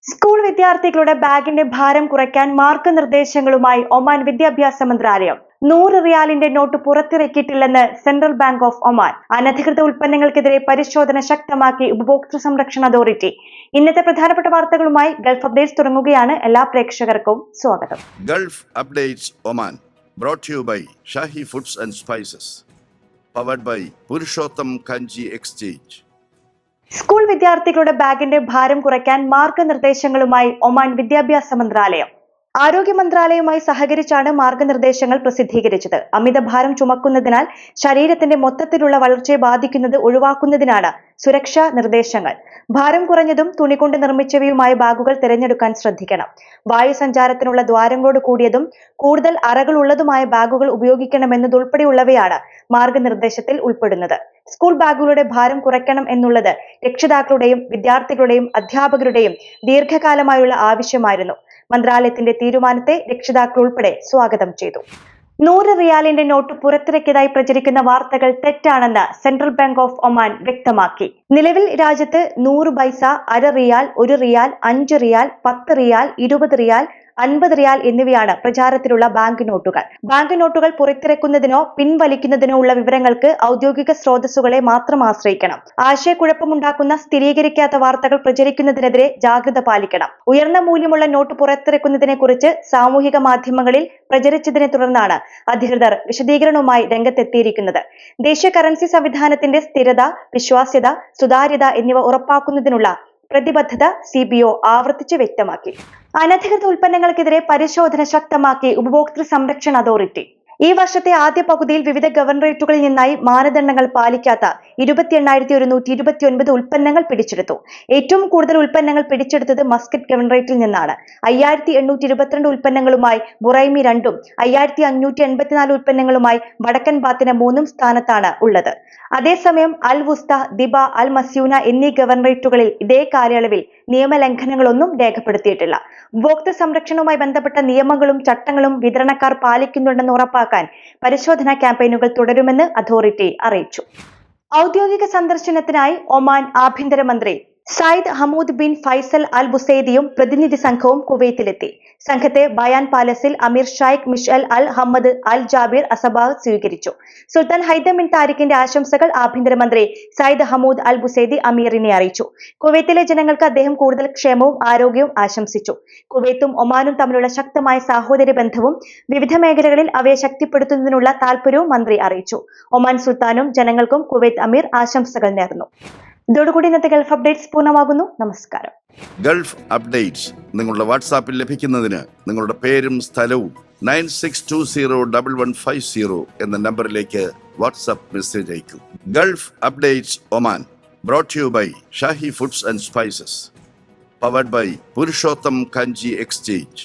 School വിദ്യാർത്ഥികളുടെ ബാഗിന്റെ ഭാരം കുറയ്ക്കാൻ മാർഗനിർദ്ദേശങ്ങളുമായി ഒമാൻ വിദ്യാഭ്യാസ മന്ത്രാലയം. 100 റിയാലിന്റെ നോട്ട് പുറത്തിറക്കിയിട്ടില്ലെന്ന് സെൻട്രൽ ബാങ്ക് ഓഫ് ഒമാൻ. അനധികൃത ഉൽപ്പന്നങ്ങൾക്കെതിരെ പരിശോധന ശക്തമാക്കി ഉപഭോക്തൃ സംരക്ഷണ അതോറിറ്റി. ഇന്നത്തെ പ്രധാനപ്പെട്ട വാർത്തകളുമായി ഗൾഫ് അപ്ഡേറ്റ്സ് തുടങ്ങുകയാണ്. എല്ലാ പ്രേക്ഷകർക്കും സ്വാഗതം. Gulf Updates Oman brought to you by Shahi Foods and Spices, powered by Purushottam Kanji Exchange. School വിദ്യാർത്ഥികളുടെ ബാഗിന്റെ ഭാരം കുറയ്ക്കാൻ മാർഗനിർദ്ദേശങ്ങളുമായി ഒമാൻ വിദ്യാഭ്യാസ മന്ത്രാലയം. ആരോഗ്യ മന്ത്രാലയവുമായി സഹകരിച്ചാണ് മാർഗനിർദ്ദേശങ്ങൾ പ്രസിദ്ധീകരിച്ചത്. അമിതഭാരം ചുമക്കുന്നതിനാൽ ശരീരത്തിന്റെ മൊത്തത്തിലുള്ള വളർച്ചയെ ബാധിക്കുന്നത് ഒഴിവാക്കുന്നതിനാണ് സുരക്ഷാ നിർദ്ദേശങ്ങൾ. ഭാരം കുറഞ്ഞതും തുണികൊണ്ട് നിർമ്മിച്ചവയുമായ ബാഗുകൾ തിരഞ്ഞെടുക്കാൻ ശ്രദ്ധിക്കണം. വായു സഞ്ചാരത്തിനുള്ള ദ്വാരങ്ങളോട് കൂടിയതും കൂടുതൽ അറകളുള്ളതുമായ ബാഗുകൾ ഉപയോഗിക്കണമെന്നതുൾപ്പെടെയുള്ളവയാണ് മാർഗനിർദ്ദേശത്തിൽ ഉൾപ്പെടുന്നത്. സ്കൂൾ ബാഗുകളുടെ ഭാരം കുറയ്ക്കണം എന്നുള്ളത് രക്ഷിതാക്കളുടെയും വിദ്യാർത്ഥികളുടെയും അധ്യാപകരുടെയും ദീർഘകാലമായുള്ള ആവശ്യമായിരുന്നു. മന്ത്രാലയത്തിന്റെ തീരുമാനത്തെ രക്ഷിതാക്കൾ ഉൾപ്പെടെ സ്വാഗതം ചെയ്തു. 100 റിയാലിന്റെ നോട്ട് പുറത്തിറക്കിയതായി പ്രചരിക്കുന്ന വാർത്തകൾ തെറ്റാണെന്ന് സെൻട്രൽ ബാങ്ക് ഓഫ് ഒമാൻ വ്യക്തമാക്കി. നിലവിൽ രാജ്യത്ത് 100 പൈസ, അര റിയാൽ, 1 റിയാൽ, 5 റിയാൽ, 10 റിയാൽ, 20 റിയാൽ, 50 റിയാൽ എന്നിവയാണ് പ്രചാരത്തിലുള്ള ബാങ്ക് നോട്ടുകൾ. ബാങ്ക് നോട്ടുകൾ പുറത്തിറക്കുന്നതിനോ പിൻവലിക്കുന്നതിനോ ഉള്ള വിവരങ്ങൾക്ക് ഔദ്യോഗിക സ്രോതസ്സുകളെ മാത്രം ആശ്രയിക്കണം. ആശയക്കുഴപ്പമുണ്ടാക്കുന്ന സ്ഥിരീകരിക്കാത്ത വാർത്തകൾ പ്രചരിക്കുന്നതിനെതിരെ ജാഗ്രത പാലിക്കണം. ഉയർന്ന മൂല്യമുള്ള നോട്ട് പുറത്തിറക്കുന്നതിനെ കുറിച്ച് സാമൂഹിക മാധ്യമങ്ങളിൽ പ്രചരിച്ചതിനെ തുടർന്നാണ് അധികൃതർ വിശദീകരണവുമായി രംഗത്തെത്തിയിരിക്കുന്നത്. ദേശീയ കറൻസി സംവിധാനത്തിന്റെ സ്ഥിരത, വിശ്വാസ്യത, സുതാര്യത എന്നിവ ഉറപ്പാക്കുന്നതിനുള്ള പ്രതിബദ്ധത CBO ആവർത്തിച്ച് വ്യക്തമാക്കി. അനധികൃത ഉൽപ്പന്നങ്ങൾക്കെതിരെ പരിശോധന ശക്തമാക്കി ഉപഭോക്തൃ സംരക്ഷണ അതോറിറ്റി. ഈ വർഷത്തെ ആദ്യ പകുതിയിൽ വിവിധ ഗവർണറേറ്റുകളിൽ നിന്നായി മാനദണ്ഡങ്ങൾ പാലിക്കാത്ത 28,129 ഉൽപ്പന്നങ്ങൾ പിടിച്ചെടുത്തു. ഏറ്റവും കൂടുതൽ ഉൽപ്പന്നങ്ങൾ പിടിച്ചെടുത്തത് മസ്കറ്റ് ഗവർണറേറ്റിൽ നിന്നാണ്. 5,822 ഉൽപ്പന്നങ്ങളുമായി ബുറൈമി 2ഉം 5,584 ഉൽപ്പന്നങ്ങളുമായി വടക്കൻ ബാത്തിന 3ഉം സ്ഥാനത്താണ് ഉള്ളത്. അതേസമയം അൽ വുസ്ത, ദിബ, അൽ മസ്യൂന എന്നീ ഗവർണറേറ്റുകളിൽ ഇതേ കാലയളവിൽ നിയമലംഘനങ്ങളൊന്നും രേഖപ്പെടുത്തിയിട്ടില്ല. ഉപഭോക്തൃ സംരക്ഷണവുമായി ബന്ധപ്പെട്ട നിയമങ്ങളും ചട്ടങ്ങളും വിതരണക്കാർ പാലിക്കുന്നുണ്ടെന്ന് ഉറപ്പാക്കാൻ പരിശോധനാ ക്യാമ്പയിനുകൾ തുടരുമെന്ന് അതോറിറ്റി അറിയിച്ചു. ഔദ്യോഗിക സന്ദർശനത്തിനായി ഒമാൻ ആഭ്യന്തരമന്ത്രി സയ്യിദ് ഹമൂദ് ബിൻ ഫൈസൽ അൽ ബുസൈദിയും പ്രതിനിധി സംഘവും കുവൈത്തിലെത്തി. സംഘത്തെ ബയാൻ പാലസിൽ അമീർ ഷൈഖ് മിഷൽ അൽ ഹമ്മദ് അൽ ജാബിർ അസബാഹ് സ്വീകരിച്ചു. സുൽത്താൻ ഹൈതം ബിൻ താരിഖിന്റെ ആശംസകൾ ആഭ്യന്തരമന്ത്രി സയ്യിദ് ഹമൂദ് അൽ ബുസൈദി അമീറിനെ അറിയിച്ചു. കുവൈത്തിലെ ജനങ്ങൾക്ക് അദ്ദേഹം കൂടുതൽ ക്ഷേമവും ആരോഗ്യവും ആശംസിച്ചു. കുവൈത്തും ഒമാനും തമ്മിലുള്ള ശക്തമായ സാഹോദര്യ ബന്ധവും വിവിധ മേഖലകളിൽ അവയെ ശക്തിപ്പെടുത്തുന്നതിനുള്ള താൽപര്യവും മന്ത്രി അറിയിച്ചു. ഒമാൻ സുൽത്താനും ജനങ്ങൾക്കും കുവൈത്ത് അമീർ ആശംസകൾ നേർന്നു. ഇതോടുകൂടി ഇന്നത്തെ ഗൾഫ് അപ്ഡേറ്റ്സ് പൂർണ്ണമാകുന്നു. നമസ്കാരം. ഗൾഫ് അപ്ഡേറ്റ്സ് നിങ്ങളുടെ വാട്സാപ്പിൽ ലഭിക്കുന്നതിന് നിങ്ങളുടെ പേരും സ്ഥലവും 96201150 എന്ന നമ്പറിലേക്ക് വാട്സാപ്പ് മെസ്സേജ് അയക്കൂ. Gulf Updates Oman brought to you by Shahi Foods and Spices, powered by Purushottam Kanji exchange.